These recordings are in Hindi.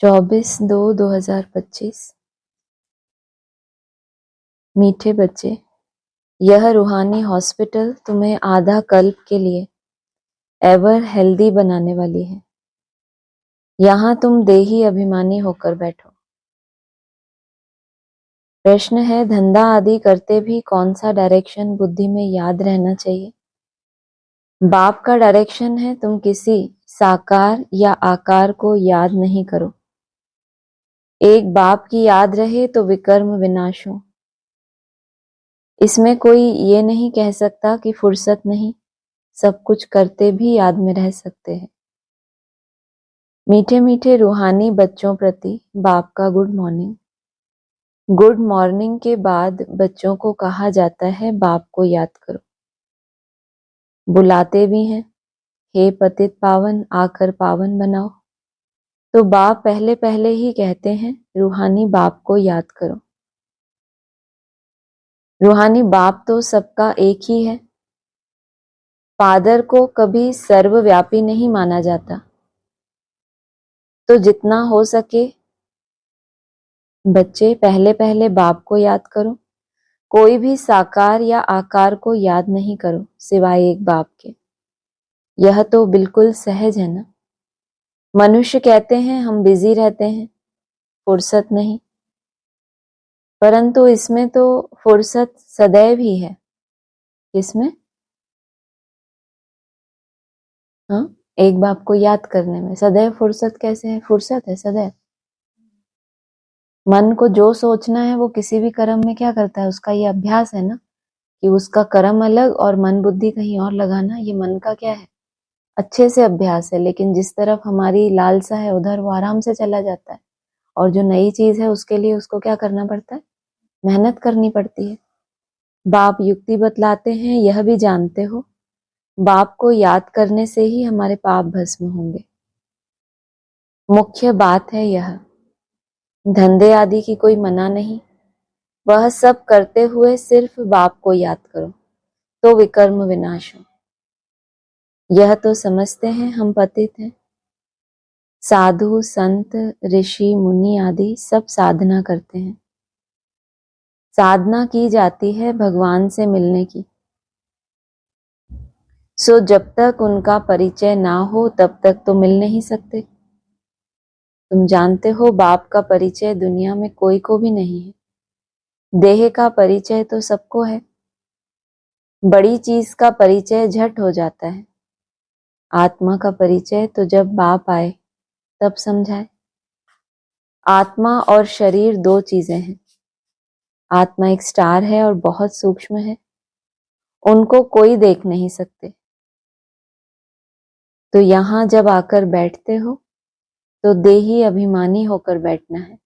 24/2/2025। मीठे बच्चे, यह रूहानी हॉस्पिटल तुम्हें आधा कल्प के लिए एवर हेल्दी बनाने वाली है। यहाँ तुम देही अभिमानी होकर बैठो। प्रश्न है, धंधा आदि करते भी कौन सा डायरेक्शन बुद्धि में याद रहना चाहिए? बाप का डायरेक्शन है तुम किसी साकार या आकार को याद नहीं करो। एक बाप की याद रहे तो विकर्म विनाश हो। इसमें कोई ये नहीं कह सकता कि फुर्सत नहीं, सब कुछ करते भी याद में रह सकते हैं। मीठे मीठे रूहानी बच्चों प्रति बाप का गुड मॉर्निंग। गुड मॉर्निंग के बाद बच्चों को कहा जाता है बाप को याद करो। बुलाते भी हैं, हे पतित पावन आकर पावन बनाओ। तो बाप पहले पहले ही कहते हैं रूहानी बाप को याद करो। रूहानी बाप तो सबका एक ही है। फादर को कभी सर्वव्यापी नहीं माना जाता। तो जितना हो सके बच्चे पहले पहले बाप को याद करो। कोई भी साकार या आकार को याद नहीं करो सिवाय एक बाप के। यह तो बिल्कुल सहज है ना। मनुष्य कहते हैं हम बिजी रहते हैं, फुर्सत नहीं, परंतु इसमें तो फुर्सत सदैव ही है। किसमें? हाँ, एक बाप को याद करने में सदैव फुर्सत कैसे है? फुर्सत है सदैव। मन को जो सोचना है वो किसी भी कर्म में क्या करता है? उसका ये अभ्यास है ना कि उसका कर्म अलग और मन बुद्धि कहीं और लगाना। ये मन का क्या है? अच्छे से अभ्यास है, लेकिन जिस तरफ हमारी लालसा है उधर वो आराम से चला जाता है। और जो नई चीज है उसके लिए उसको क्या करना पड़ता है? मेहनत करनी पड़ती है। बाप युक्ति बतलाते हैं, यह भी जानते हो बाप को याद करने से ही हमारे पाप भस्म होंगे। मुख्य बात है यह, धंधे आदि की कोई मना नहीं। वह सब करते हुए सिर्फ बाप को याद करो तो विकर्म विनाश हो। यह तो समझते हैं हम पतित हैं। साधु संत ऋषि मुनि आदि सब साधना करते हैं। साधना की जाती है भगवान से मिलने की। सो जब तक उनका परिचय ना हो तब तक तो मिल नहीं सकते। तुम जानते हो बाप का परिचय दुनिया में कोई को भी नहीं है। देह का परिचय तो सबको है। बड़ी चीज का परिचय झट हो जाता है। आत्मा का परिचय तो जब बाप आए तब समझाए। आत्मा और शरीर दो चीजें हैं। आत्मा एक स्टार है और बहुत सूक्ष्म है, उनको कोई देख नहीं सकते। तो यहां जब आकर बैठते हो तो देही अभिमानी होकर बैठना है।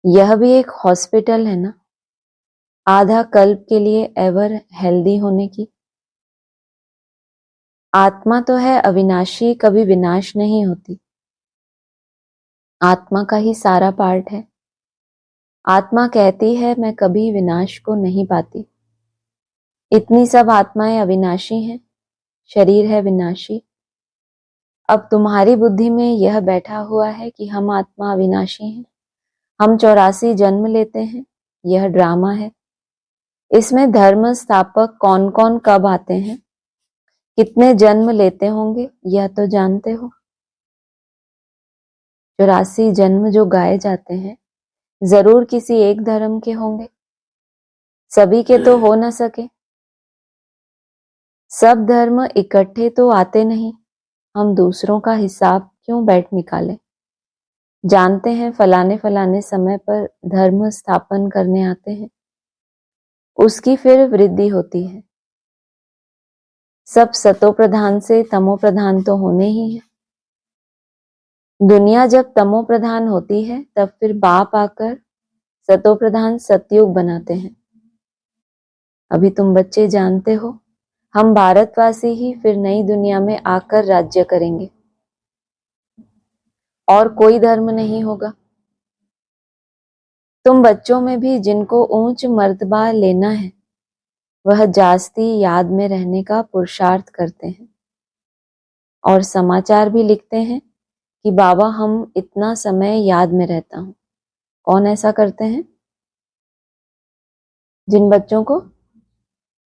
यह भी एक हॉस्पिटल है ना, आधा कल्प के लिए एवर हेल्दी होने की। आत्मा तो है अविनाशी, कभी विनाश नहीं होती। आत्मा का ही सारा पार्ट है। आत्मा कहती है मैं कभी विनाश को नहीं पाती। इतनी सब आत्माएं अविनाशी हैं, शरीर है विनाशी। अब तुम्हारी बुद्धि में यह बैठा हुआ है कि हम आत्मा अविनाशी हैं, हम 84 जन्म लेते हैं। यह ड्रामा है। इसमें धर्म स्थापक कौन कौन कब आते हैं, कितने जन्म लेते होंगे, यह तो जानते हो। 84 जन्म जो गाए जाते हैं जरूर किसी एक धर्म के होंगे, सभी के तो हो न सके। सब धर्म इकट्ठे तो आते नहीं। हम दूसरों का हिसाब क्यों बैठ निकालें। जानते हैं फलाने फलाने समय पर धर्म स्थापन करने आते हैं, उसकी फिर वृद्धि होती है। सब सतो प्रधान से तमो प्रधान तो होने ही है। दुनिया जब तमो प्रधान होती है तब फिर बाप आकर सतो प्रधान सतयुग बनाते हैं। अभी तुम बच्चे जानते हो हम भारतवासी ही फिर नई दुनिया में आकर राज्य करेंगे और कोई धर्म नहीं होगा। तुम बच्चों में भी जिनको ऊंच मर्तबा लेना है वह जास्ती याद में रहने का पुरुषार्थ करते हैं और समाचार भी लिखते हैं कि बाबा हम इतना समय याद में रहता हूं। कौन ऐसा करते हैं? जिन बच्चों को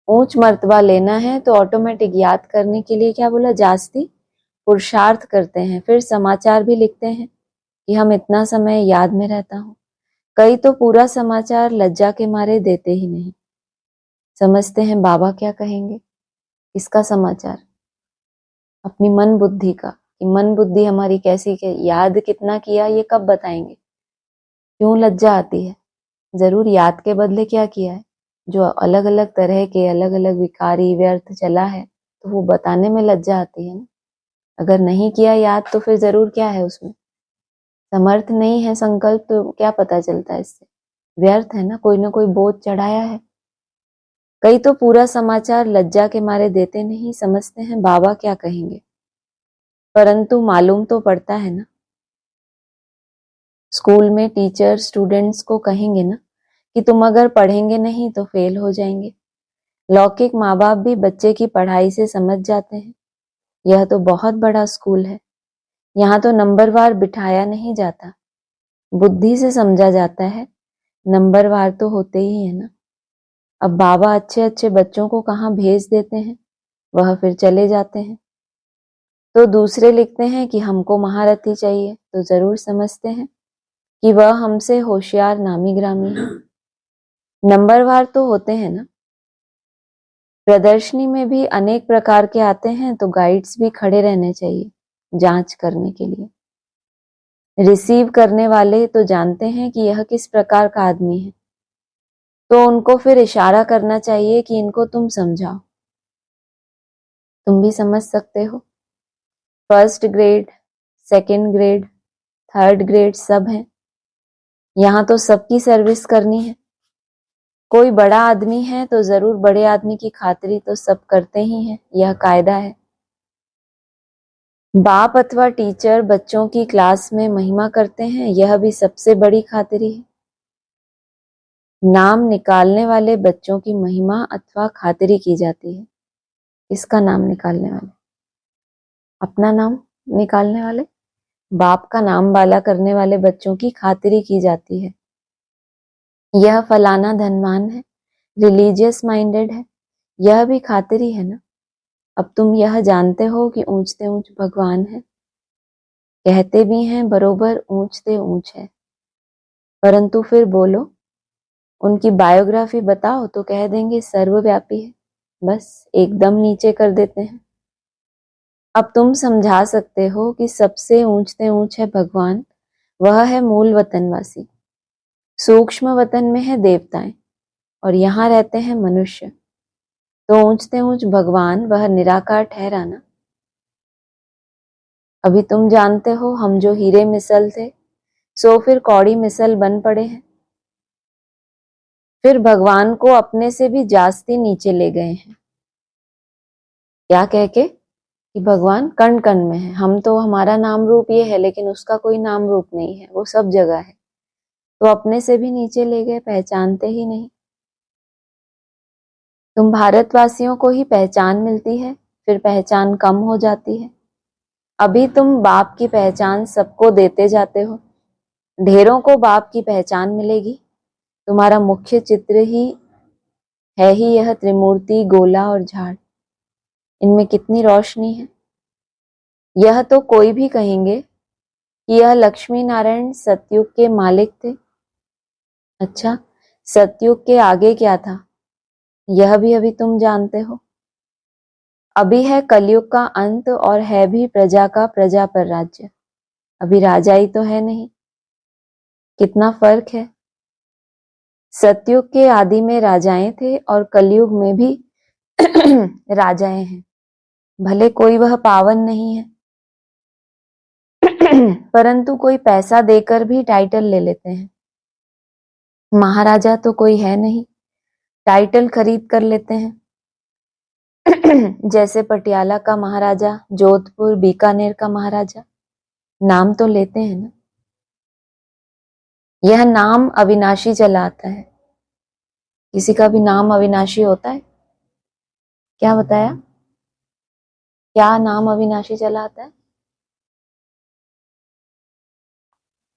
ऊंच मर्तबा लेना है तो ऑटोमेटिक याद करने के लिए क्या बोला, जास्ती पुरुषार्थ करते हैं, फिर समाचार भी लिखते हैं कि हम इतना समय याद में रहता हूं। कई तो पूरा समाचार लज्जा के मारे देते ही नहीं, समझते हैं बाबा क्या कहेंगे। किसका समाचार? अपनी मन बुद्धि का, कि मन बुद्धि हमारी कैसी के याद कितना किया ये कब बताएंगे। क्यों लज्जा आती है? जरूर याद के बदले क्या किया है, जो अलग अलग तरह के अलग अलग विकारी व्यर्थ चला है तो वो बताने में लज्जा आती है ना। अगर नहीं किया याद तो फिर जरूर क्या है उसमें, समर्थ नहीं है संकल्प, तो क्या पता चलता है इससे, व्यर्थ है ना कोई बोझ चढ़ाया है। कई तो पूरा समाचार लज्जा के मारे देते नहीं, समझते हैं बाबा क्या कहेंगे। परंतु मालूम तो पड़ता है ना, स्कूल में टीचर स्टूडेंट्स को कहेंगे ना कि तुम अगर पढ़ेंगे नहीं तो फेल हो जाएंगे। लौकिक माँ बाप भी बच्चे की पढ़ाई से समझ जाते हैं, यह तो बहुत बड़ा स्कूल है, यहाँ तो नंबरवार बिठाया नहीं जाता, बुद्धि से समझा जाता है। नंबरवार तो होते ही है ना। अब बाबा अच्छे अच्छे बच्चों को कहाँ भेज देते हैं, वह फिर चले जाते हैं। तो दूसरे लिखते हैं कि हमको महारथी चाहिए, तो जरूर समझते हैं कि वह हमसे होशियार नामी ग्रामी है। नंबरवार तो होते हैं ना। प्रदर्शनी में भी अनेक प्रकार के आते हैं, तो गाइड्स भी खड़े रहने चाहिए जांच करने के लिए। रिसीव करने वाले तो जानते हैं कि यह किस प्रकार का आदमी है, तो उनको फिर इशारा करना चाहिए कि इनको तुम समझाओ। तुम भी समझ सकते हो, first grade, second grade, third grade सब है, यहाँ तो सबकी सर्विस करनी है। कोई बड़ा आदमी है तो जरूर बड़े आदमी की खातिरी तो सब करते ही हैं, यह कायदा है। बाप अथवा टीचर बच्चों की क्लास में महिमा करते हैं, यह भी सबसे बड़ी खातिरी है। नाम निकालने वाले बच्चों की महिमा अथवा खातिरी की जाती है। इसका नाम निकालने वाले, अपना नाम निकालने वाले, बाप का नाम बाला करने वाले बच्चों की खातिरी की जाती है। यह फलाना धनवान है, रिलीजियस माइंडेड है, यह भी खातिरी है ना। अब तुम यह जानते हो कि ऊंचते ऊंच भगवान है, कहते भी हैं बरोबर ऊंचते ऊंच है, परंतु फिर बोलो उनकी बायोग्राफी बताओ तो कह देंगे सर्वव्यापी है, बस एकदम नीचे कर देते हैं। अब तुम समझा सकते हो कि सबसे ऊंचते ऊंच है भगवान, वह है मूल वतनवासी। सूक्ष्म वतन में है देवताएं और यहाँ रहते हैं मनुष्य, तो ऊंचते ऊंच भगवान वह निराकार ठहरा ना। अभी तुम जानते हो हम जो हीरे मिसल थे सो फिर कौड़ी मिसल बन पड़े हैं, फिर भगवान को अपने से भी जास्ती नीचे ले गए हैं। क्या कह के कि भगवान कण कण में है, हम तो हमारा नाम रूप ये है लेकिन उसका कोई नाम रूप नहीं है, वो सब जगह है, तो अपने से भी नीचे ले गए, पहचानते ही नहीं। तुम भारतवासियों को ही पहचान मिलती है, फिर पहचान कम हो जाती है। अभी तुम बाप की पहचान सबको देते जाते हो, ढेरों को बाप की पहचान मिलेगी। तुम्हारा मुख्य चित्र ही है ही यह त्रिमूर्ति, गोला और झाड़, इनमें कितनी रोशनी है। यह तो कोई भी कहेंगे कि यह लक्ष्मी नारायण सतयुग के मालिक थे। अच्छा, सतयुग के आगे क्या था, यह भी अभी तुम जानते हो। अभी है कलयुग का अंत और है भी प्रजा का प्रजा पर राज्य, अभी राजा ही तो है नहीं। कितना फर्क है। सतयुग के आदि में राजाएं थे और कलयुग में भी राजाएं हैं, भले कोई वह पावन नहीं है परंतु कोई पैसा देकर भी टाइटल ले लेते हैं। महाराजा तो कोई है नहीं, टाइटल खरीद कर लेते हैं जैसे पटियाला का महाराजा, जोधपुर बीकानेर का महाराजा, नाम तो लेते हैं ना। यह नाम अविनाशी चला आता है, किसी का भी नाम अविनाशी होता है? क्या बताया, क्या नाम अविनाशी चला आता है?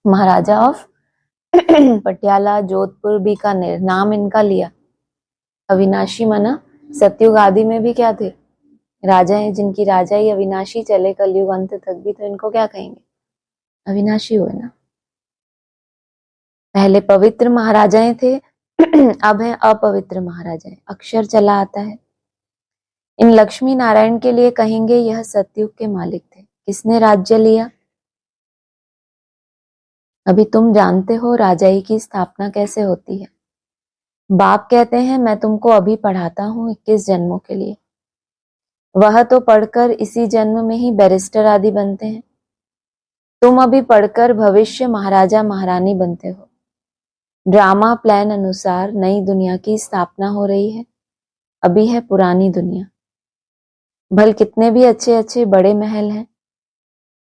महाराजा ऑफ पटियाला, जोधपुर, बीकानेर, नाम इनका लिया। अविनाशी मना सतयुग आदि में भी क्या थे? राजा हैं, जिनकी राजा ही अविनाशी चले कलयुग अंत तक भी, तो इनको क्या कहेंगे? अविनाशी हुए ना। पहले पवित्र महाराजाएं थे, अब हैं अपवित्र महाराजाएं। अक्षर चला आता है। इन लक्ष्मी नारायण के लिए कहेंगे यह सतयुग के मालिक थे। किसने राज्य लिया? अभी तुम जानते हो राजाई की स्थापना कैसे होती है। बाप कहते हैं मैं तुमको अभी पढ़ाता हूँ 21 जन्मों के लिए। वह तो पढ़कर इसी जन्म में ही बैरिस्टर आदि बनते हैं। तुम अभी पढ़कर भविष्य महाराजा महारानी बनते हो। ड्रामा प्लान अनुसार नई दुनिया की स्थापना हो रही है। अभी है पुरानी दुनिया। भल कितने भी अच्छे अच्छे बड़े महल हैं,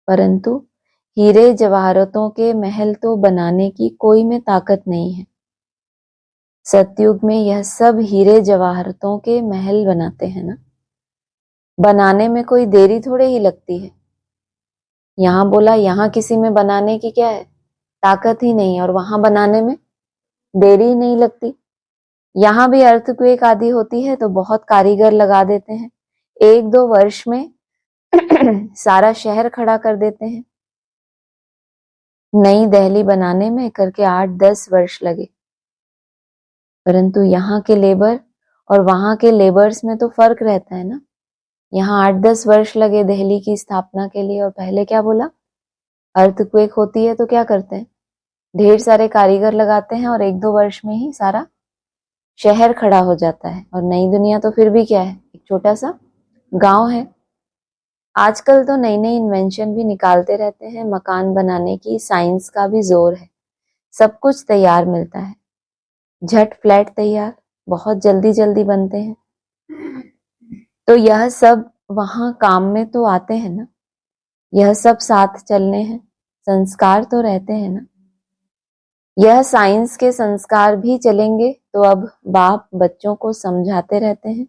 परंतु हीरे जवाहरतों के महल तो बनाने की कोई में ताकत नहीं है। सतयुग में यह सब हीरे जवाहरतों के महल बनाते हैं ना। बनाने में कोई देरी थोड़े ही लगती है। यहां बोला यहां किसी में बनाने की क्या है, ताकत ही नहीं, और वहां बनाने में देरी ही नहीं लगती। यहां भी अर्थक्वेक आदि होती है तो बहुत कारीगर लगा देते हैं, 1-2 वर्ष में सारा शहर खड़ा कर देते हैं। नई दिल्ली बनाने में करके 8-10 वर्ष लगे, परंतु यहाँ के लेबर और वहां के लेबर्स में तो फर्क रहता है ना। यहाँ 8-10 वर्ष लगे दिल्ली की स्थापना के लिए, और पहले क्या बोला, अर्थक्वेक होती है तो क्या करते हैं, ढेर सारे कारीगर लगाते हैं और 1-2 वर्ष में ही सारा शहर खड़ा हो जाता है। और नई दुनिया तो फिर भी क्या है, एक छोटा सा गांव है। आजकल तो नई नई इन्वेंशन भी निकालते रहते हैं, मकान बनाने की साइंस का भी जोर है। सब कुछ तैयार मिलता है, झट फ्लैट तैयार, बहुत जल्दी जल्दी बनते हैं। तो यह सब वहां काम में तो आते हैं ना, यह सब साथ चलने हैं, संस्कार तो रहते हैं ना। यह साइंस के संस्कार भी चलेंगे तो अब बाप बच्चों को समझाते रहते हैं,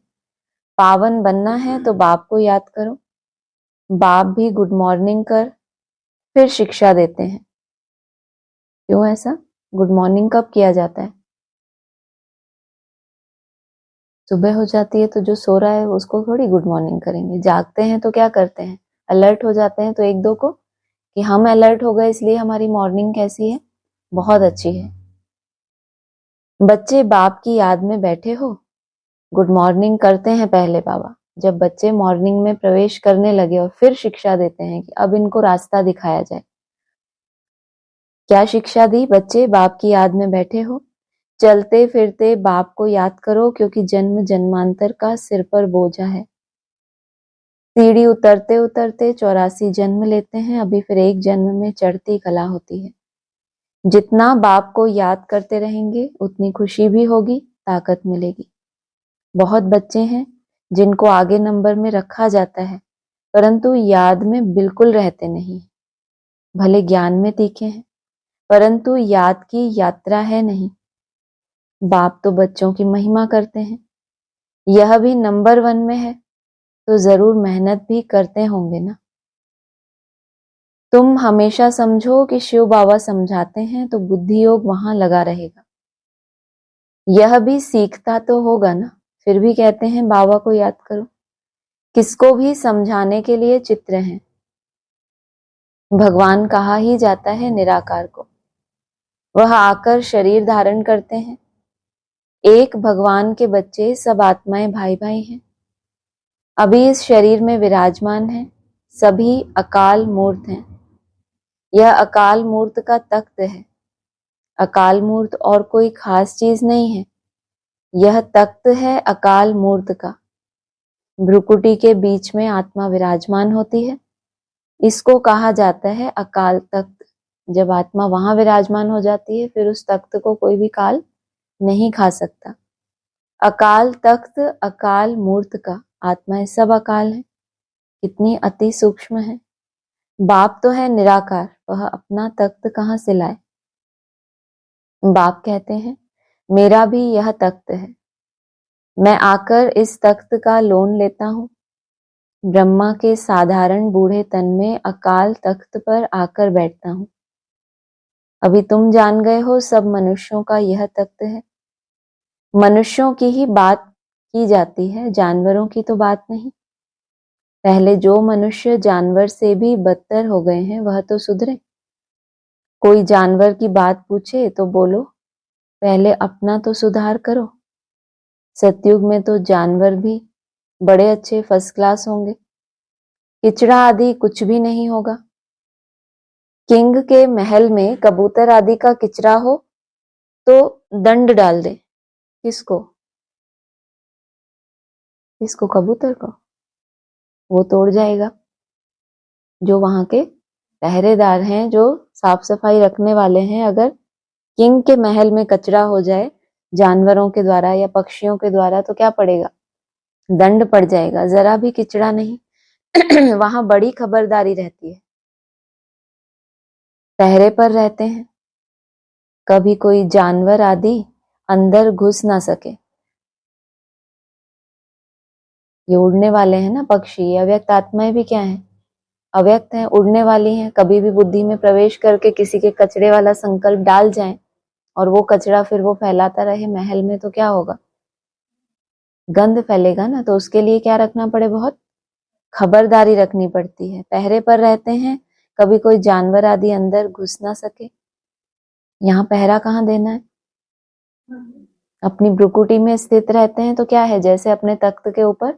पावन बनना है तो बाप को याद करो। बाप भी गुड मॉर्निंग कर फिर शिक्षा देते हैं। क्यों ऐसा? गुड मॉर्निंग कब किया जाता है? सुबह हो जाती है तो जो सो रहा है उसको थोड़ी गुड मॉर्निंग करेंगे। जागते हैं तो क्या करते हैं, अलर्ट हो जाते हैं तो 1-2 को कि हम अलर्ट हो गए इसलिए हमारी मॉर्निंग कैसी है, बहुत अच्छी है। बच्चे बाप की याद में बैठे हो, गुड मॉर्निंग करते हैं पहले बाबा। जब बच्चे मॉर्निंग में प्रवेश करने लगे और फिर शिक्षा देते हैं कि अब इनको रास्ता दिखाया जाए। क्या शिक्षा दी? बच्चे बाप की याद में बैठे हो, चलते फिरते बाप को याद करो, क्योंकि जन्म जन्मांतर का सिर पर बोझा है। सीढ़ी उतरते उतरते 84 जन्म लेते हैं, अभी फिर एक जन्म में चढ़ती कला होती है। जितना बाप को याद करते रहेंगे उतनी खुशी भी होगी, ताकत मिलेगी। बहुत बच्चे हैं जिनको आगे नंबर में रखा जाता है, परंतु याद में बिल्कुल रहते नहीं। भले ज्ञान में तीखे हैं, परंतु याद की यात्रा है नहीं। बाप तो बच्चों की महिमा करते हैं, यह भी नंबर 1 में है तो जरूर मेहनत भी करते होंगे ना। तुम हमेशा समझो कि शिव बाबा समझाते हैं तो बुद्धि योग वहां लगा रहेगा। यह भी सीखता तो होगा ना, फिर भी कहते हैं बाबा को याद करो। किसको भी समझाने के लिए चित्र हैं। भगवान कहा ही जाता है निराकार को, वह आकर शरीर धारण करते हैं। एक भगवान के बच्चे सब आत्माएं भाई भाई हैं, अभी इस शरीर में विराजमान हैं, सभी अकाल मूर्त हैं। यह अकाल मूर्त का तख्त है। अकाल मूर्त और कोई खास चीज नहीं है, यह तख्त है अकाल मूर्त का। भ्रुकुटी के बीच में आत्मा विराजमान होती है, इसको कहा जाता है अकाल तख्त। जब आत्मा वहां विराजमान हो जाती है फिर उस तख्त को कोई भी काल नहीं खा सकता। अकाल तख्त अकाल मूर्त का, आत्माएं सब अकाल है, कितनी अति सूक्ष्म है। बाप तो है निराकार, वह अपना तख्त कहां से लाए। बाप कहते हैं मेरा भी यह तख्त है, मैं आकर इस तख्त का लोन लेता हूँ। ब्रह्मा के साधारण बूढ़े तन में अकाल तख्त पर आकर बैठता हूँ। अभी तुम जान गए हो सब मनुष्यों का यह तख्त है। मनुष्यों की ही बात की जाती है, जानवरों की तो बात नहीं। पहले जो मनुष्य जानवर से भी बदतर हो गए हैं वह तो सुधरे। कोई जानवर की बात पूछे तो बोलो पहले अपना तो सुधार करो। सतयुग में तो जानवर भी बड़े अच्छे फर्स्ट क्लास होंगे, किचड़ा आदि कुछ भी नहीं होगा। किंग के महल में कबूतर आदि का किचरा हो तो दंड डाल दे। किसको? किसको? कबूतर को। वो तोड़ जाएगा। जो वहां के पहरेदार हैं, जो साफ सफाई रखने वाले हैं, अगर किंग के महल में कचरा हो जाए जानवरों के द्वारा या पक्षियों के द्वारा तो क्या पड़ेगा? दंड पड़ जाएगा। जरा भी किचड़ा नहीं। वहां बड़ी खबरदारी रहती है, पहरे पर रहते हैं, कभी कोई जानवर आदि अंदर घुस ना सके। ये उड़ने वाले हैं ना पक्षी, ये अव्यक्त आत्माएं भी क्या है? अव्यक्त हैं, उड़ने वाली हैं। कभी भी बुद्धि में प्रवेश करके किसी के कचरे वाला संकल्प डाल जाएं और वो कचरा फिर वो फैलाता रहे महल में तो क्या होगा? गंध फैलेगा ना। तो उसके लिए क्या रखना पड़े? बहुत खबरदारी रखनी पड़ती है। पहरे पर रहते हैं, कभी कोई जानवर आदि अंदर घुस ना सके। यहाँ पहरा कहाँ देना है? अपनी भ्रुकुटी में स्थित रहते हैं तो क्या है? जैसे अपने तख्त के ऊपर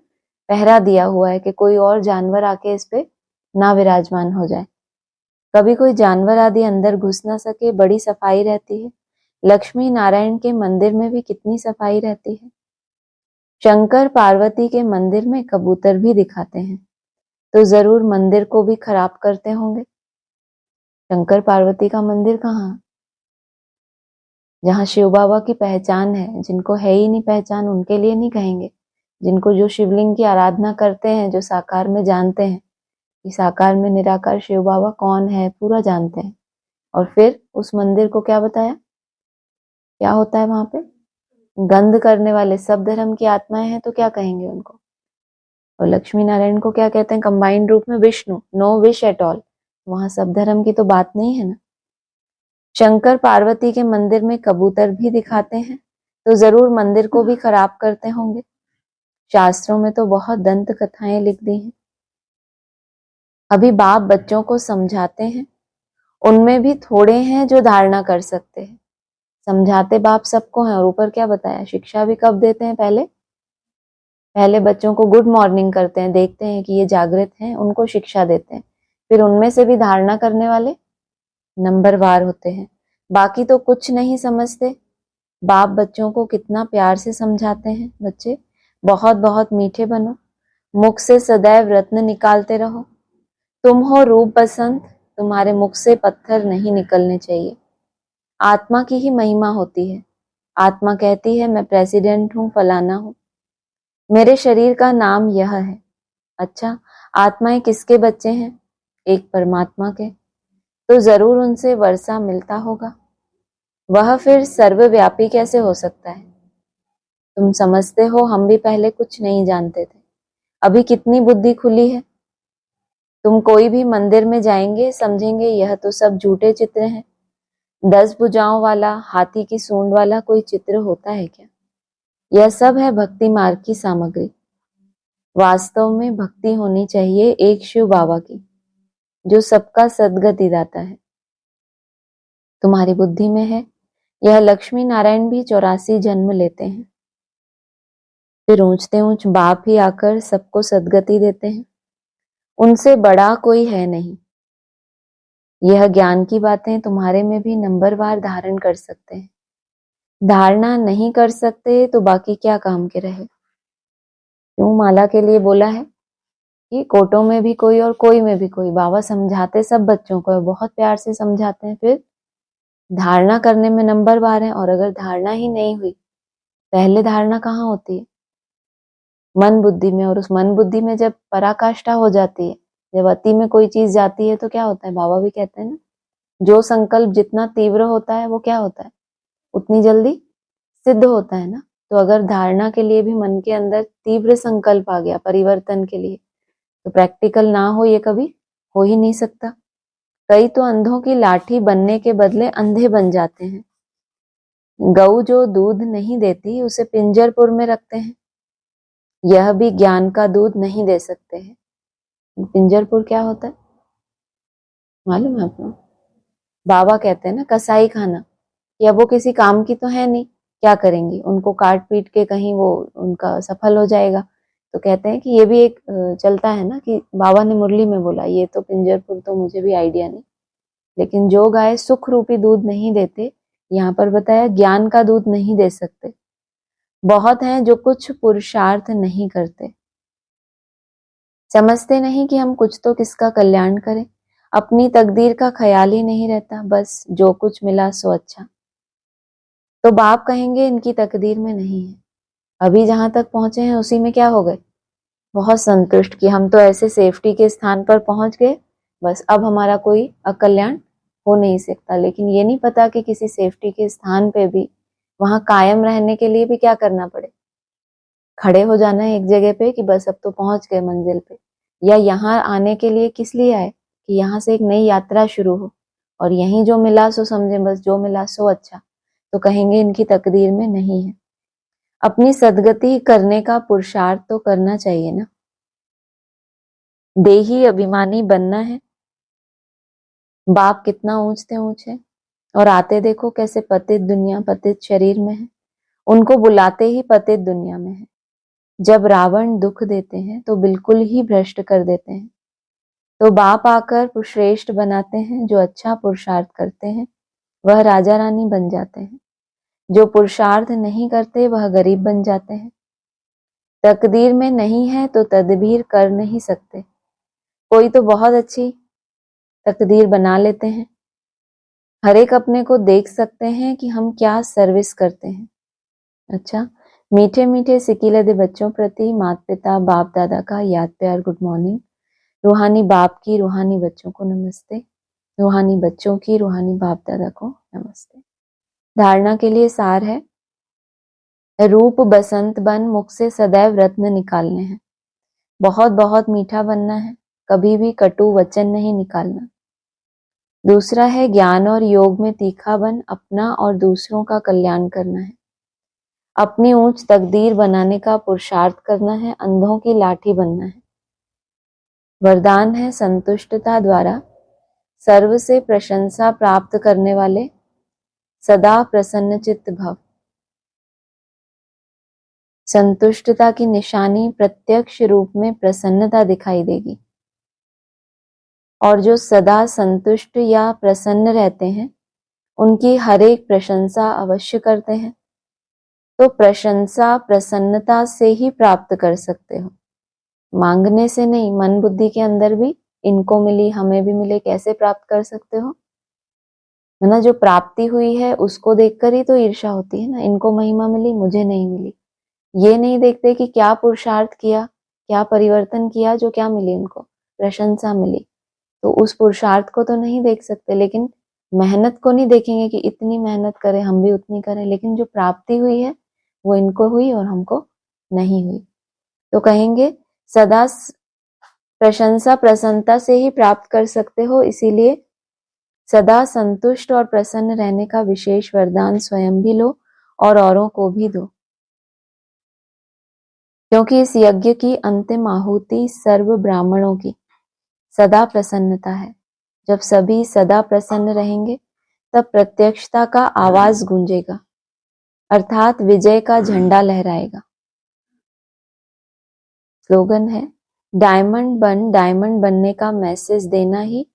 पहरा दिया हुआ है कि कोई और जानवर आके इस पे ना विराजमान हो जाए। कभी कोई जानवर आदि अंदर घुस ना सके। बड़ी सफाई रहती है। लक्ष्मी नारायण के मंदिर में भी कितनी सफाई रहती है। शंकर पार्वती के मंदिर में कबूतर भी दिखाते हैं तो जरूर मंदिर को भी खराब करते होंगे। शंकर पार्वती का मंदिर कहाँ? जहाँ शिव बाबा की पहचान है। जिनको है ही नहीं पहचान उनके लिए नहीं कहेंगे। जिनको जो शिवलिंग की आराधना करते हैं, जो साकार में जानते हैं कि साकार में निराकार शिव बाबा कौन है, पूरा जानते हैं, और फिर उस मंदिर को क्या बताया? क्या होता है वहां पे? गंध करने वाले सब धर्म की आत्माएं हैं तो क्या कहेंगे उनको? और लक्ष्मी नारायण को क्या कहते हैं? कंबाइंड रूप में Vishnu, no wish at all. वहां सब धर्म की तो बात नहीं है ना। शंकर पार्वती के मंदिर में कबूतर भी दिखाते हैं तो जरूर मंदिर को भी खराब करते होंगे। शास्त्रों में तो बहुत दंत कथाएं लिख दी हैं। अभी बाप बच्चों को समझाते हैं, उनमें भी थोड़े हैं जो धारणा कर सकते हैं। समझाते बाप सबको हैं। और ऊपर क्या बताया? शिक्षा भी कब देते हैं? पहले बच्चों को गुड मॉर्निंग करते हैं, देखते हैं कि ये जागृत हैं, उनको शिक्षा देते हैं। फिर उनमें से भी धारणा करने वाले नंबरवार होते हैं। बाकी तो कुछ नहीं समझते। बाप बच्चों को कितना प्यार से समझाते हैं। बच्चे बहुत बहुत मीठे बनो, मुख से सदैव रत्न निकालते रहो। तुम हो रूप बसंत, तुम्हारे मुख से पत्थर नहीं निकलने चाहिए। आत्मा की ही महिमा होती है। आत्मा कहती है मैं प्रेसिडेंट हूँ, फलाना हूँ, मेरे शरीर का नाम यह है। अच्छा, आत्माएं किसके बच्चे हैं? एक परमात्मा के। तो जरूर उनसे वर्षा मिलता होगा। वह फिर सर्वव्यापी कैसे हो सकता है? तुम समझते हो हम भी पहले कुछ नहीं जानते थे। अभी कितनी बुद्धि खुली है। तुम कोई भी मंदिर में जाएंगे समझेंगे यह तो सब झूठे चित्र हैं। 10 भुजाओं वाला, हाथी की सूंड वाला कोई चित्र होता है क्या? यह सब है भक्ति मार्ग की सामग्री। वास्तव में भक्ति होनी चाहिए एक शिव बाबा की, जो सबका सद्गति दाता है। तुम्हारी बुद्धि में है। यह लक्ष्मी नारायण भी 84 जन्म लेते हैं, फिर ऊंचते ऊंच बाप ही आकर सबको सद्गति देते हैं। उनसे बड़ा कोई है नहीं। यह ज्ञान की बातें तुम्हारे में भी नंबरवार धारण कर सकते हैं। धारणा नहीं कर सकते तो बाकी क्या काम के रहे? क्यों माला के लिए बोला है कि कोटों में भी कोई और कोई में भी कोई। बाबा समझाते सब बच्चों को, बहुत प्यार से समझाते हैं, फिर धारणा करने में नंबरवार है। और अगर धारणा ही नहीं हुई, पहले धारणा कहाँ होती है? मन बुद्धि में। और उस मन बुद्धि में जब पराकाष्ठा हो जाती है, जब अति में कोई चीज जाती है तो क्या होता है? बाबा भी कहते हैं ना, जो संकल्प जितना तीव्र होता है वो क्या होता है? उतनी जल्दी सिद्ध होता है ना। तो अगर धारणा के लिए भी मन के अंदर तीव्र संकल्प आ गया परिवर्तन के लिए, तो प्रैक्टिकल ना हो ये कभी हो ही नहीं सकता। कई तो अंधों की लाठी बनने के बदले अंधे बन जाते हैं। गऊ जो दूध नहीं देती उसे पिंजरपुर में रखते हैं, यह भी ज्ञान का दूध नहीं दे सकते हैं। पिंजरपुर क्या होता है मालूम है आपको? बाबा कहते हैं ना कसाई खाना, या वो किसी काम की तो है नहीं, क्या करेंगी, उनको काट पीट के कहीं वो उनका सफल हो जाएगा। तो कहते हैं कि ये भी एक चलता है ना कि बाबा ने मुरली में बोला, ये तो पिंजरपुर तो मुझे भी आइडिया नहीं, लेकिन जो गाय सुख रूपी दूध नहीं देते, यहाँ पर बताया ज्ञान का दूध नहीं दे सकते। बहुत हैं जो कुछ पुरुषार्थ नहीं करते, समझते नहीं कि हम कुछ तो किसका कल्याण करें, अपनी तकदीर का ख्याल ही नहीं रहता, बस जो कुछ मिला सो अच्छा। तो बाप कहेंगे इनकी तकदीर में नहीं है, अभी जहां तक पहुंचे हैं उसी में क्या हो गए, बहुत संतुष्ट कि हम तो ऐसे सेफ्टी के स्थान पर पहुंच गए, बस अब हमारा कोई अकल्याण हो नहीं सकता। लेकिन ये नहीं पता कि किसी सेफ्टी के स्थान पे भी वहां कायम रहने के लिए भी क्या करना पड़े, खड़े हो जाना है एक जगह पे कि बस अब तो पहुंच गए मंजिल पे, या यहाँ आने के लिए किस लिए आए कि यहाँ से एक नई यात्रा शुरू हो, और यहीं जो मिला सो समझे, बस जो मिला सो अच्छा। तो कहेंगे इनकी तकदीर में नहीं है। अपनी सदगति करने का पुरुषार्थ तो करना चाहिए ना, देही अभिमानी बनना है। बाप कितना ऊंचते ऊंचे, और आते देखो कैसे पतित दुनिया पतित शरीर में है, उनको बुलाते ही पतित दुनिया में है। जब रावण दुख देते हैं तो बिल्कुल ही भ्रष्ट कर देते हैं, तो बाप आकर श्रेष्ठ बनाते हैं। जो अच्छा पुरुषार्थ करते हैं वह राजा रानी बन जाते हैं, जो पुरुषार्थ नहीं करते वह गरीब बन जाते हैं। तकदीर में नहीं है तो तदबीर कर नहीं सकते। कोई तो बहुत अच्छी तकदीर बना लेते हैं, हर एक अपने को देख सकते हैं कि हम क्या सर्विस करते हैं। अच्छा, मीठे मीठे सिकीलदे बच्चों प्रति माता पिता बाप दादा का याद प्यार गुड मॉर्निंग। रूहानी बाप की रूहानी बच्चों को नमस्ते, रूहानी बच्चों की रूहानी बाप दादा को नमस्ते। धारणा के लिए सार है, रूप बसंत बन मुख से सदैव रत्न निकालने हैं। बहुत बहुत मीठा बनना है, कभी भी कटु वचन नहीं निकालना। दूसरा है ज्ञान और योग में तीखा बन अपना और दूसरों का कल्याण करना है। अपनी ऊंच तकदीर बनाने का पुरुषार्थ करना है, अंधों की लाठी बनना है। वरदान है संतुष्टता द्वारा सर्व से प्रशंसा प्राप्त करने वाले सदा प्रसन्नचित्त भव। संतुष्टता की निशानी प्रत्यक्ष रूप में प्रसन्नता दिखाई देगी, और जो सदा संतुष्ट या प्रसन्न रहते हैं उनकी हर एक प्रशंसा अवश्य करते हैं। तो प्रशंसा प्रसन्नता से ही प्राप्त कर सकते हो, मांगने से नहीं। मन बुद्धि के अंदर भी इनको मिली हमें भी मिले, कैसे प्राप्त कर सकते हो, है ना? जो प्राप्ति हुई है उसको देखकर ही तो ईर्ष्या होती है ना, इनको महिमा मिली मुझे नहीं मिली। ये नहीं देखते कि क्या पुरुषार्थ किया, क्या परिवर्तन किया, जो क्या मिली उनको, प्रशंसा मिली। तो उस पुरुषार्थ को तो नहीं देख सकते, लेकिन मेहनत को नहीं देखेंगे कि इतनी मेहनत करें हम भी उतनी करें, लेकिन जो प्राप्ति हुई है वो इनको हुई और हमको नहीं हुई। तो कहेंगे सदा प्रशंसा प्रसन्नता से ही प्राप्त कर सकते हो, इसीलिए सदा संतुष्ट और प्रसन्न रहने का विशेष वरदान स्वयं भी लो और औरों को भी दो, क्योंकि इस यज्ञ की अंतिम आहुति सर्व ब्राह्मणों की सदा प्रसन्नता है। जब सभी सदा प्रसन्न रहेंगे तब प्रत्यक्षता का आवाज गूंजेगा, अर्थात विजय का झंडा लहराएगा। स्लोगन है डायमंड बनने का मैसेज देना ही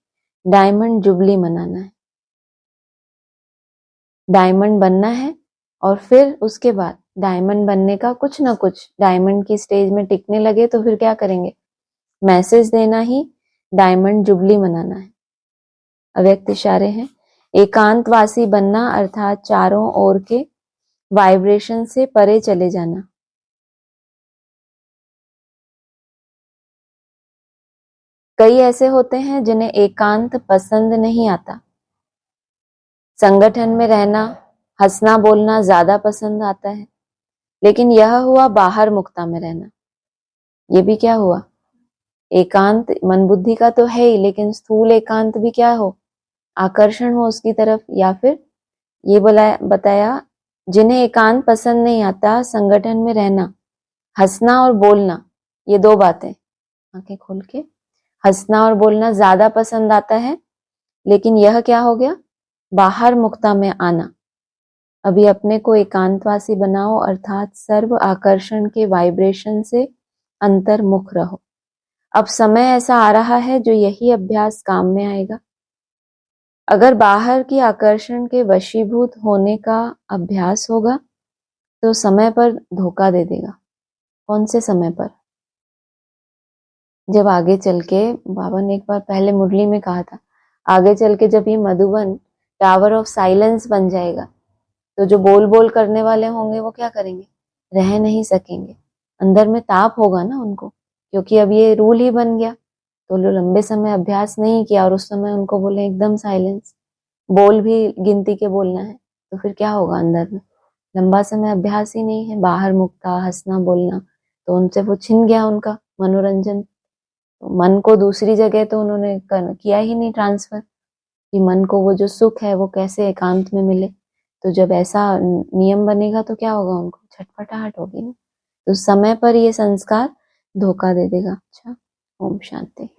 डायमंड जुबली मनाना है। डायमंड बनना है और फिर उसके बाद डायमंड बनने का कुछ ना कुछ डायमंड की स्टेज में टिकने लगे तो फिर क्या करेंगे, मैसेज देना ही डायमंड जुबली मनाना है। अव्यक्त इशारे हैं, एकांतवासी बनना अर्थात चारों ओर के वाइब्रेशन से परे चले जाना। कई ऐसे होते हैं जिन्हें एकांत पसंद नहीं आता, संगठन में रहना हंसना बोलना ज्यादा पसंद आता है, लेकिन यह हुआ बाहर मुक्ता में रहना। ये भी क्या हुआ, एकांत मन बुद्धि का तो है ही, लेकिन स्थूल एकांत भी क्या हो, आकर्षण हो उसकी तरफ, या फिर ये बताया जिन्हें एकांत पसंद नहीं आता, संगठन में रहना, हंसना और बोलना, ये दो बातें, आंखें खोल के, हंसना और बोलना ज्यादा पसंद आता है, लेकिन यह क्या हो गया, बाहर मुक्ता में आना। अभी अपने को एकांतवासी बनाओ, अर्थात सर्व आकर्षण के वाइब्रेशन से अंतर्मुख रहो। अब समय ऐसा आ रहा है जो यही अभ्यास काम में आएगा। अगर बाहर की आकर्षण के वशीभूत होने का अभ्यास होगा तो समय पर धोखा दे देगा। कौन से समय पर? जब आगे चल के, बाबा ने एक बार पहले मुरली में कहा था, आगे चल के जब ये मधुबन टावर ऑफ साइलेंस बन जाएगा तो जो बोल बोल करने वाले होंगे वो क्या करेंगे, रह नहीं सकेंगे। अंदर में ताप होगा ना उनको, क्योंकि अब ये रूल ही बन गया। तो जो लंबे समय अभ्यास नहीं किया और उस समय उनको बोले एकदम साइलेंस, बोल भी गिनती के बोलना है, तो फिर क्या होगा अंदर में? लंबा समय अभ्यास ही नहीं है, बाहर मुक्ता, हंसना बोलना, तो उनसे वो छिन गया उनका मनोरंजन। तो मन को दूसरी जगह तो उन्होंने किया ही नहीं ट्रांसफर, कि मन को वो जो सुख है वो कैसे एकांत में मिले। तो जब ऐसा नियम बनेगा तो क्या होगा, उनको छटपटाहट होगी ना। तो समय पर ये संस्कार धोखा दे देगा। अच्छा, ओम शांति।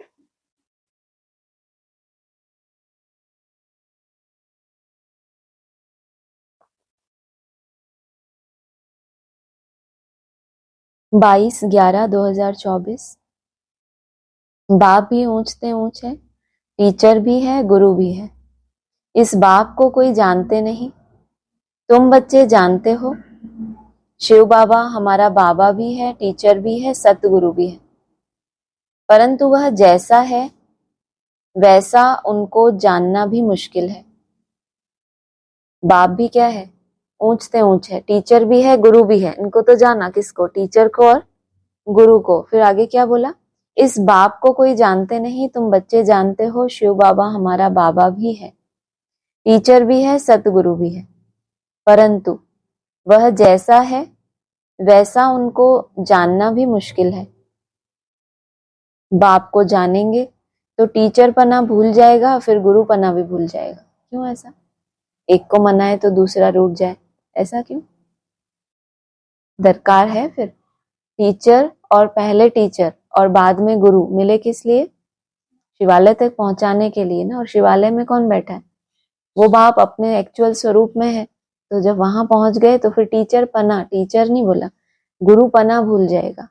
बाईस 11/2024। बाप भी ऊंचते ऊंच है, टीचर भी है, गुरु भी है। इस बाप को कोई जानते नहीं, तुम बच्चे जानते हो। शिव बाबा हमारा बाबा भी है, टीचर भी है, सतगुरु भी है, परंतु वह जैसा है वैसा उनको जानना भी मुश्किल है। बाप भी क्या है, ऊंचते ऊंच है, टीचर भी है, गुरु भी है। इनको तो जाना किसको, टीचर को और गुरु को। फिर आगे क्या बोला, इस बाप को कोई जानते नहीं, तुम बच्चे जानते हो। शिव बाबा हमारा बाबा भी है, टीचर भी है, सतगुरु भी है, परंतु वह जैसा है वैसा उनको जानना भी मुश्किल है। बाप को जानेंगे तो टीचर पना भूल जाएगा, फिर गुरु पना भी भूल जाएगा। क्यों ऐसा? एक को मनाए तो दूसरा रूठ जाए, ऐसा क्यों? दरकार है फिर टीचर, और पहले टीचर और बाद में गुरु मिले किस लिए? शिवालय तक पहुंचाने के लिए ना। और शिवालय में कौन बैठा है? वो बाप अपने एक्चुअल स्वरूप में है। तो जब वहां पहुंच गए तो फिर टीचर पना, टीचर नहीं बोला, गुरु पना भूल जाएगा,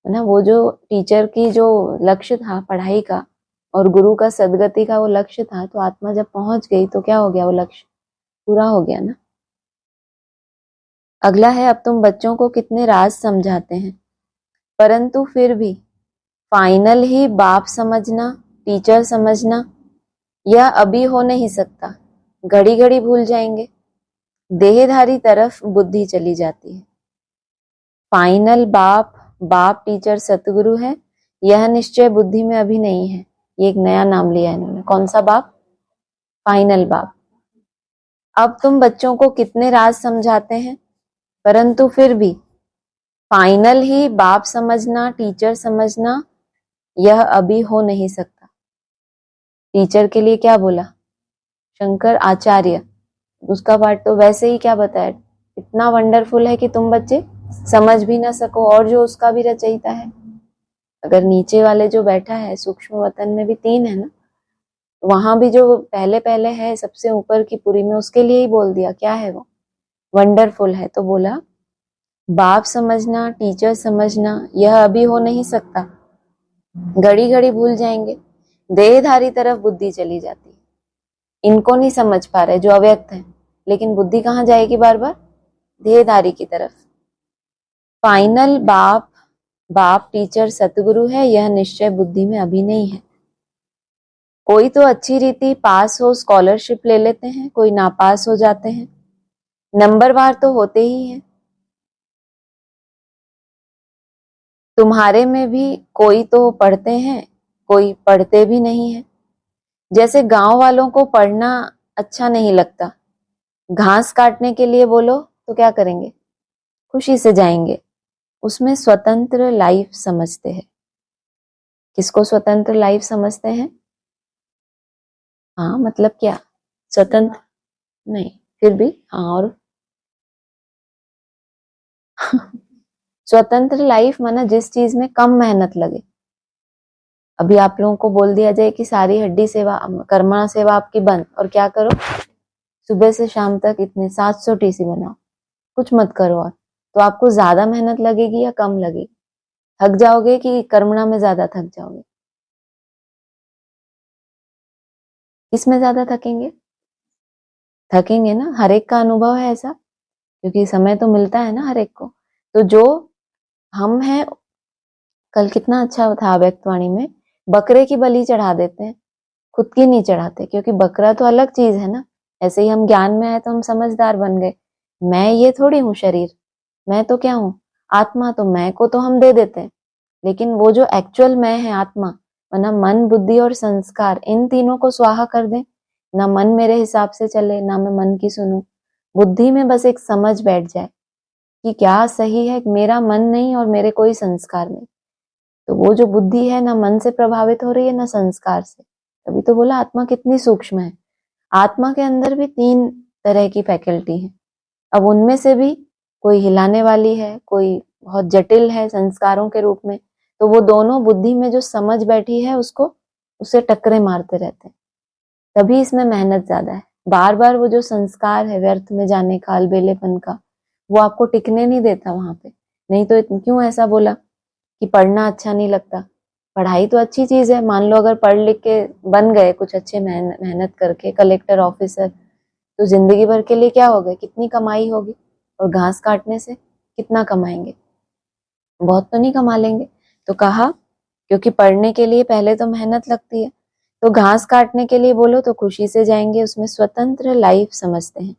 है ना। वो जो टीचर की जो लक्ष्य था पढ़ाई का और गुरु का सदगति का वो लक्ष्य था, तो आत्मा जब पहुंच गई तो क्या हो गया, वो लक्ष्य पूरा हो गया ना। अगला है, अब तुम बच्चों को कितने राज समझाते हैं, परंतु फिर भी फाइनल ही बाप समझना, टीचर समझना, यह अभी हो नहीं सकता। घड़ी घड़ी भूल जाएंगे, देहधारी तरफ बुद्धि चली जाती है। फाइनल बाप, बाप टीचर सतगुरु है, यह निश्चय बुद्धि में अभी नहीं है। ये एक नया नाम लिया इन्होंने। कौन सा बाप? फाइनल बाप। अब तुम बच्चों को कितने राज समझाते हैं, परंतु फिर भी फाइनल ही बाप समझना, टीचर समझना, यह अभी हो नहीं सकता। टीचर के लिए क्या बोला? शंकर आचार्य। उसका पार्ट तो वैसे ही क्या बताया, इतना वंडरफुल है कि तुम बच्चे समझ भी ना सको, और जो उसका भी रचयिता है। अगर नीचे वाले जो बैठा है सूक्ष्म वतन में भी 3 है ना, वहां भी जो पहले पहले है सबसे ऊपर की पुरी में, उसके लिए ही बोल दिया। क्या है वो? वंडरफुल है। तो बोला बाप समझना, टीचर समझना, यह अभी हो नहीं सकता। घड़ी घड़ी भूल जाएंगे, देहधारी तरफ बुद्धि चली जाती है। इनको नहीं समझ पा रहे जो अव्यक्त है, लेकिन बुद्धि कहाँ जाएगी बार बार? देहधारी की तरफ। फाइनल बाप, बाप टीचर सतगुरु है, यह निश्चय बुद्धि में अभी नहीं है। कोई तो अच्छी रीति पास हो स्कॉलरशिप ले लेते हैं, कोई नापास हो जाते हैं, नंबरवार तो होते ही हैं। तुम्हारे में भी कोई तो पढ़ते हैं, कोई पढ़ते भी नहीं है। जैसे गांव वालों को पढ़ना अच्छा नहीं लगता, घास काटने के लिए बोलो तो क्या करेंगे? खुशी से जाएंगे। उसमें स्वतंत्र लाइफ समझते हैं। किसको स्वतंत्र लाइफ समझते हैं? हाँ, मतलब क्या? स्वतंत्र नहीं, फिर भी हाँ, और स्वतंत्र लाइफ माना जिस चीज में कम मेहनत लगे। अभी आप लोगों को बोल दिया जाए कि सारी हड्डी सेवा, कर्मणा सेवा आपकी बंद, और क्या करो, सुबह से शाम तक इतने 700 टीसी बनाओ, कुछ मत करो, और तो आपको ज्यादा मेहनत लगेगी या कम लगेगी? थक जाओगे कि कर्मणा में ज्यादा थक जाओगे? किसमें ज्यादा थकेंगे? थकेंगे ना, हर एक का अनुभव है ऐसा, क्योंकि समय तो मिलता है ना हर एक को। तो जो हम हैं, कल कितना अच्छा था व्यक्तवाणी में, बकरे की बलि चढ़ा देते हैं, खुद की नहीं चढ़ाते, क्योंकि बकरा तो अलग चीज है ना। ऐसे ही हम ज्ञान में आए तो हम समझदार बन गए, मैं ये थोड़ी हूँ शरीर, मैं तो क्या हूँ, आत्मा, तो मैं को तो हम दे देते हैं। लेकिन वो जो एक्चुअल मैं है आत्मा, वरना मन बुद्धि और संस्कार, इन तीनों को स्वाहा कर दें, ना मन मेरे हिसाब से चले, ना मैं मन की सुनूं, बुद्धि में बस एक समझ बैठ जाए कि क्या सही है, मेरा मन नहीं और मेरे कोई संस्कार नहीं। तो वो जो बुद्धि है ना मन से प्रभावित हो रही है ना संस्कार से। तभी तो बोला आत्मा कितनी सूक्ष्म है। आत्मा के अंदर भी 3 तरह की फैकल्टी है। अब उनमें से भी कोई हिलाने वाली है, कोई बहुत जटिल है संस्कारों के रूप में। तो वो दोनों बुद्धि में जो समझ बैठी है उसको, उसे टक्करे मारते रहते हैं। तभी इसमें मेहनत ज्यादा है। बार बार वो जो संस्कार है व्यर्थ में जाने का, अलबेलेपन का, वो आपको टिकने नहीं देता वहां पे। नहीं तो क्यों ऐसा बोला कि पढ़ना अच्छा नहीं लगता? पढ़ाई तो अच्छी चीज है। मान लो अगर पढ़ लिख के बन गए कुछ अच्छे, मेहनत करके कलेक्टर ऑफिसर, तो जिंदगी भर के लिए क्या हो गए, कितनी कमाई होगी? और घास काटने से कितना कमाएंगे? बहुत तो नहीं कमा लेंगे। तो कहा क्योंकि पढ़ने के लिए पहले तो मेहनत लगती है, तो घास काटने के लिए बोलो तो खुशी से जाएंगे, उसमें स्वतंत्र लाइफ समझते हैं,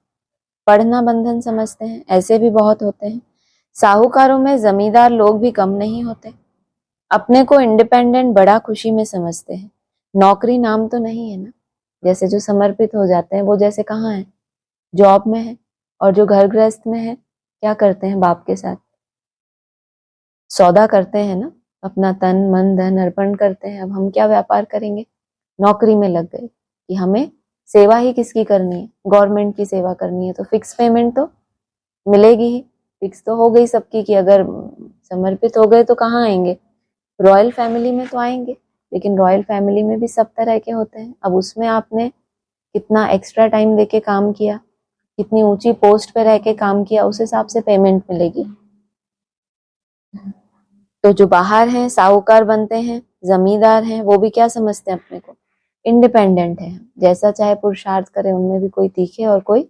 पढ़ना बंधन समझते हैं। ऐसे भी बहुत होते हैं। साहूकारों में जमींदार लोग भी कम नहीं होते, अपने को इंडिपेंडेंट बड़ा खुशी में समझते हैं। नौकरी नाम तो नहीं है ना। जैसे जो समर्पित हो जाते हैं वो जैसे कहाँ है, जॉब में है। और जो घर गृहस्थ में है, क्या करते हैं, बाप के साथ सौदा करते हैं ना, अपना तन मन धन अर्पण करते हैं। अब हम क्या व्यापार करेंगे? नौकरी में लग गए कि हमें सेवा ही किसकी करनी है, गवर्नमेंट की सेवा करनी है, तो फिक्स पेमेंट तो मिलेगी ही। फिक्स तो हो गई सबकी कि अगर समर्पित हो गए तो कहाँ आएंगे, रॉयल फैमिली में तो आएंगे। लेकिन रॉयल फैमिली में भी सब तरह के होते हैं। अब उसमें आपने कितना एक्स्ट्रा टाइम देके काम किया, कितनी ऊंची पोस्ट पे रह के काम किया, उस हिसाब से पेमेंट मिलेगी। तो जो बाहर हैं, साहूकार बनते हैं, जमींदार हैं, वो भी क्या समझते हैं अपने को, इंडिपेंडेंट है, जैसा चाहे पुरुषार्थ करे, उनमें भी कोई तीखे और कोई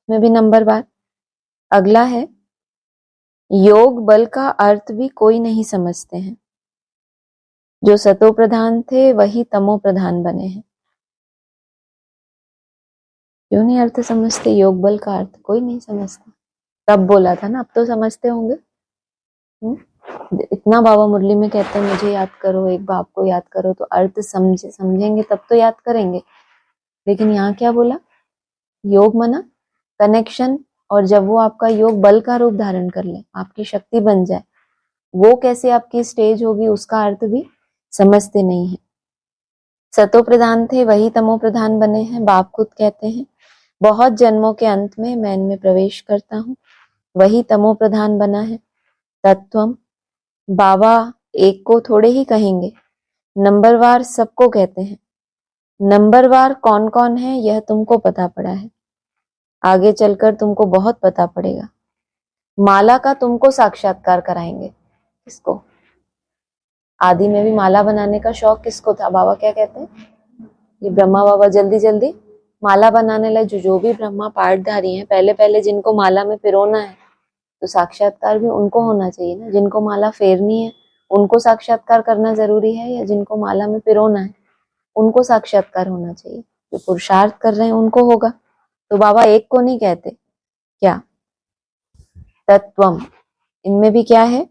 में भी नंबरवार। अगला है, योग बल का अर्थ भी कोई नहीं समझते हैं। जो सतो प्रधान थे वही तमो प्रधान बने हैं। क्यों नहीं अर्थ समझते? योग बल का अर्थ कोई नहीं समझता। तब बोला था ना, अब तो समझते होंगे। इतना बाबा मुरली में कहते हैं मुझे याद करो, एक बाप को याद करो, तो अर्थ समझेंगे तब तो याद करेंगे। लेकिन यहाँ क्या बोला, योग मना कनेक्शन, और जब वो आपका योग बल का रूप धारण कर ले, आपकी शक्ति बन जाए, वो कैसे आपकी स्टेज होगी, उसका अर्थ भी समझते नहीं है। सतो प्रधान थे वही तमो प्रधान बने हैं। बाप खुद कहते हैं बहुत जन्मों के अंत में मैं इनमें प्रवेश करता हूँ, वही तमो प्रधान बना है। तत्वम, बाबा एक को थोड़े ही कहेंगे, नंबरवार सबको कहते हैं। नंबरवार कौन कौन है यह तुमको पता पड़ा है, आगे चलकर तुमको बहुत पता पड़ेगा। माला का तुमको साक्षात्कार कराएंगे। किसको? आदि में भी माला बनाने का शौक किसको था? बाबा क्या कहते हैं, ये ब्रह्मा बाबा जल्दी जल्दी माला बनाने लगे। जो भी ब्रह्मा पाठधारी हैं, पहले पहले जिनको माला में पिरोना है, तो साक्षात्कार भी उनको होना चाहिए ना। जिनको माला फेरनी है उनको साक्षात्कार करना जरूरी है, या जिनको माला में पिरोना है उनको साक्षात्कार होना चाहिए? जो पुरुषार्थ कर रहे हैं उनको होगा। तो बाबा एक को नहीं कहते, क्या? तत्वम, इनमें भी क्या है,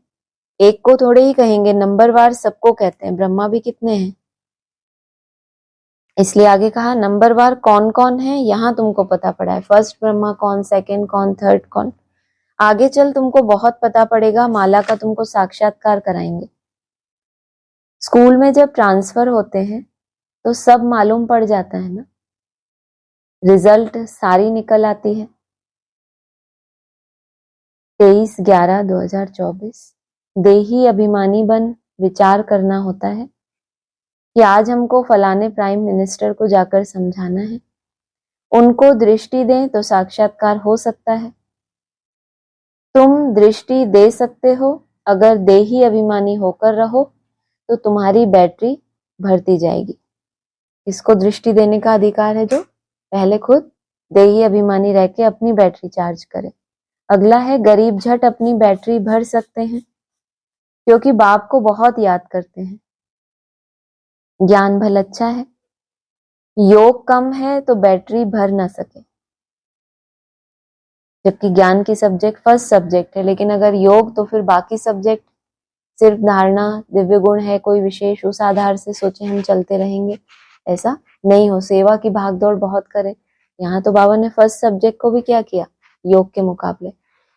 एक को थोड़े ही कहेंगे, नंबरवार सबको कहते हैं। ब्रह्मा भी कितने हैं, इसलिए आगे कहा नंबरवार कौन कौन है यहां तुमको पता पड़ा है। फर्स्ट ब्रह्मा कौन, सेकंड कौन, थर्ड कौन, आगे चल तुमको बहुत पता पड़ेगा। माला का तुमको साक्षात्कार कराएंगे। स्कूल में जब ट्रांसफर होते हैं तो सब मालूम पड़ जाता है ना। रिजल्ट सारी निकल आती है। 23/11/2024 देही अभिमानी बन विचार करना होता है कि आज हमको फलाने प्राइम मिनिस्टर को जाकर समझाना है, उनको दृष्टि दें तो साक्षात्कार हो सकता है। तुम दृष्टि दे सकते हो, अगर देही अभिमानी होकर रहो तो तुम्हारी बैटरी भरती जाएगी। इसको दृष्टि देने का अधिकार है जो पहले खुद देही अभिमानी रह के अपनी बैटरी चार्ज करे। अगला है गरीब झट अपनी बैटरी भर सकते हैं क्योंकि बाप को बहुत याद करते हैं। ज्ञान भल अच्छा है, योग कम है तो बैटरी भर ना सके, जबकि ज्ञान की सब्जेक्ट फर्स्ट सब्जेक्ट है, लेकिन अगर योग तो फिर बाकी सब्जेक्ट सिर्फ धारणा दिव्य गुण है कोई विशेष, उस आधार से सोचे हम चलते रहेंगे, ऐसा नहीं हो। सेवा की भागदौड़ बहुत करे। यहाँ तो बाबा ने फर्स्ट सब्जेक्ट को भी क्या किया, योग के मुकाबले।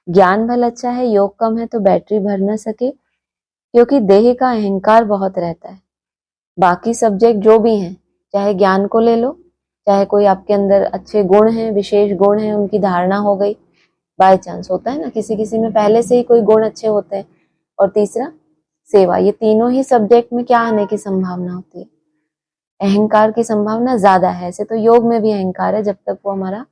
ज्ञान भल अच्छा है, योग कम है तो बैटरी भर ना सके क्योंकि देह का अहंकार बहुत रहता है। बाकी सब्जेक्ट जो भी हैं, चाहे ज्ञान को ले लो, चाहे कोई आपके अंदर अच्छे गुण हैं, विशेष गुण हैं, उनकी धारणा हो गई, बाय चांस होता है ना, किसी किसी में पहले से ही कोई गुण अच्छे होते हैं। और तीसरा सेवा, ये तीनों ही सब्जेक्ट में क्या आने की संभावना होती है, अहंकार की संभावना ज्यादा है। ऐसे तो योग में भी अहंकार है जब तक वो हमारा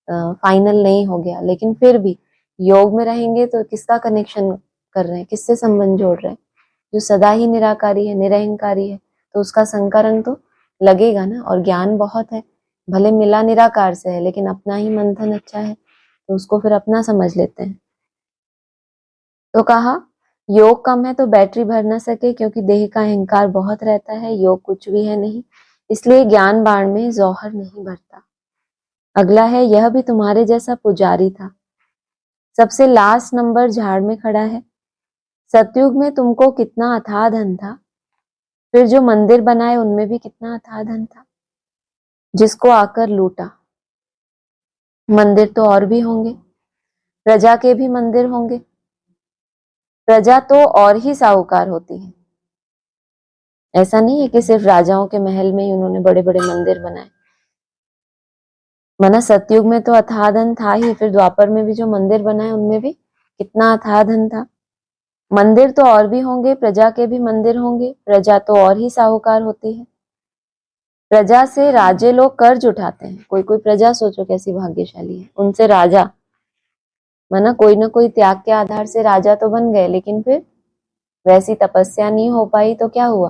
फाइनल नहीं हो गया, लेकिन फिर भी योग में रहेंगे तो किसका कनेक्शन कर रहे हैं, किससे संबंध जोड़ रहे हैं, जो सदा ही निराकारी है, निरहंकारी है, तो उसका संकरण तो लगेगा ना। और ज्ञान बहुत है, भले मिला निराकार से है लेकिन अपना ही मंथन अच्छा है तो उसको फिर अपना समझ लेते हैं। तो कहा योग कम है तो बैटरी भर ना सके क्योंकि देह का अहंकार बहुत रहता है, योग कुछ भी है नहीं, इसलिए ज्ञान बाण में जौहर नहीं भरता। अगला है यह भी तुम्हारे जैसा पुजारी था, सबसे लास्ट नंबर झाड़ में खड़ा है। सतयुग में तुमको कितना अथाह धन था, फिर जो मंदिर बनाए उनमें भी कितना अथाह धन था, जिसको आकर लूटा। मंदिर तो और भी होंगे, प्रजा के भी मंदिर होंगे, प्रजा तो और ही साहूकार होती है। ऐसा नहीं है कि सिर्फ राजाओं के महल में ही उन्होंने बड़े बड़े मंदिर बनाए। मना सतयुग में तो अथाह धन था ही, फिर द्वापर में भी जो मंदिर बनाए उनमें भी कितना अथाह धन था। मंदिर तो और भी होंगे, प्रजा के भी मंदिर होंगे, प्रजा तो और ही साहूकार होती है। प्रजा से राजे लोग कर्ज उठाते हैं, कोई कोई प्रजा सोचो कैसी भाग्यशाली है, उनसे राजा माना कोई ना कोई त्याग के आधार से राजा तो बन गए, लेकिन फिर वैसी तपस्या नहीं हो पाई तो क्या हुआ,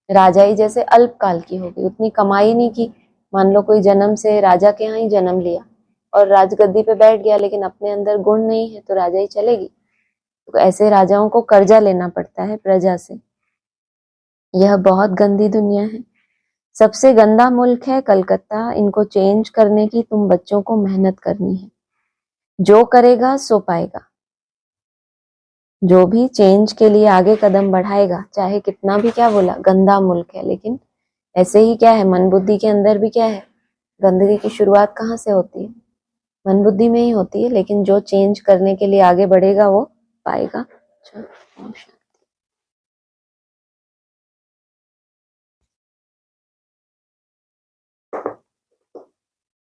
राजा ही जैसे अल्पकाल की हो गई, उतनी कमाई नहीं की। मान लो कोई जन्म से राजा के यहाँ ही जन्म लिया और राजगद्दी पे बैठ गया, लेकिन अपने अंदर गुण नहीं है तो राजा ही चलेगी। तो ऐसे राजाओं को कर्जा लेना पड़ता है प्रजा से। यह बहुत गंदी दुनिया है, सबसे गंदा मुल्क है कलकत्ता। इनको चेंज करने की तुम बच्चों को मेहनत करनी है, जो करेगा सो पाएगा। जो भी चेंज के लिए आगे कदम बढ़ाएगा, चाहे कितना भी क्या बोला गंदा मुल्क है, लेकिन ऐसे ही क्या है, मन बुद्धि के अंदर भी क्या है, गंदगी की शुरुआत कहाँ से होती है, मन बुद्धि में ही होती है। लेकिन जो चेंज करने के लिए आगे बढ़ेगा वो पाएगा। अच्छा।